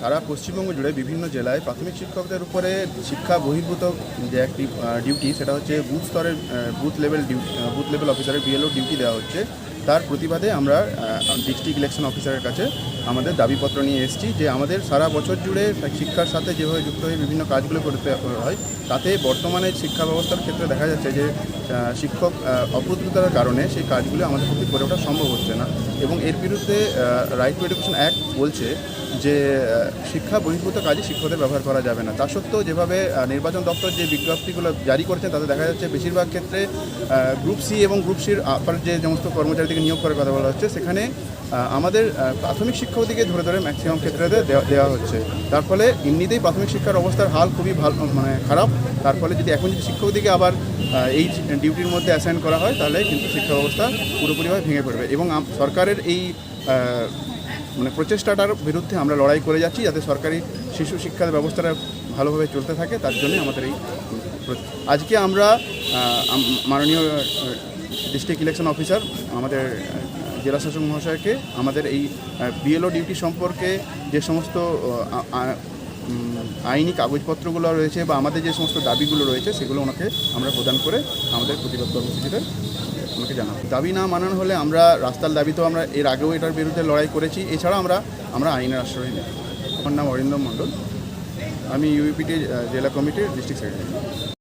সারা পশ্চিমবঙ্গ জুড়ে বিভিন্ন জেলায় প্রাথমিক শিক্ষকদের উপরে শিক্ষা বহির্ভূত যে একটি ডিউটি, সেটা হচ্ছে বুথ স্তরের বুথ লেভেল অফিসারের বিএলও ডিউটি দেওয়া হচ্ছে। তার প্রতিবাদে আমরা ডিস্ট্রিক্ট ইলেকশন অফিসারের কাছে আমাদের দাবিপত্র নিয়ে এসেছি যে আমাদের সারা বছর জুড়ে শিক্ষার সাথে যেভাবে যুক্ত হয়ে বিভিন্ন কাজগুলো করতে হয়, তাতে বর্তমানে শিক্ষা ব্যবস্থার ক্ষেত্রে দেখা যাচ্ছে যে শিক্ষক অপ্রস্তুততার কারণে সেই কাজগুলো আমাদের পক্ষে করে ওঠা সম্ভব হচ্ছে না। এবং এর বিরুদ্ধে রাইট টু এডুকেশন অ্যাক্ট বলছে যে শিক্ষা বহির্ভূত কাজে শিক্ষকদের ব্যবহার করা যাবে না। তা সত্ত্বেও যেভাবে নির্বাচন দপ্তর যে বিজ্ঞপ্তিগুলো জারি করছেন তাতে দেখা যাচ্ছে বেশিরভাগ ক্ষেত্রে গ্রুপ সি এবং গ্রুপ সির আপার যে সমস্ত কর্মচারীদেরকে নিয়োগ করার কথা বলা হচ্ছে, সেখানে আমাদের প্রাথমিক শিক্ষকদিকে ধরে ধরে ম্যাক্সিমাম ক্ষেত্রে দেওয়া হচ্ছে। তার ফলে এমনিতেই প্রাথমিক শিক্ষার অবস্থার হাল খুবই খারাপ। তার ফলে যদি এখন যদি শিক্ষকদিকে আবার এই ডিউটির মধ্যে অ্যাসাইন করা হয়, তাহলে কিন্তু শিক্ষা ব্যবস্থা পুরোপুরিভাবে ভেঙে পড়বে। এবং সরকারের এই প্রচেষ্টাটার বিরুদ্ধে আমরা লড়াই করে যাচ্ছি, যাতে সরকারি শিশু শিক্ষার ব্যবস্থাটা ভালোভাবে চলতে থাকে। তার জন্য আমাদের এই আজকে আমরা মাননীয় ডিস্ট্রিক্ট ইলেকশন অফিসার আমাদের জেলা শাসক মহাশয়কে আমাদের এই বিএলও ডিউটি সম্পর্কে যে সমস্ত আইনি কাগজপত্রগুলো রয়েছে বা আমাদের যে সমস্ত দাবিগুলো রয়েছে, সেগুলো ওনাকে আমরা প্রদান করে আমাদের প্রতিবাদ কর্মসূচিতে ওনাকে জানাবো। দাবি না মানানো হলে আমরা রাস্তার দাবি তো আমরা এর আগেও এটার বিরুদ্ধে লড়াই করেছি। এছাড়া আমরা আইনের আশ্রয় নিই। আমার নাম অরিন্দম মণ্ডল, আমি ইউপিটি জেলা কমিটির ডিস্ট্রিক্ট সেক্রেটারি।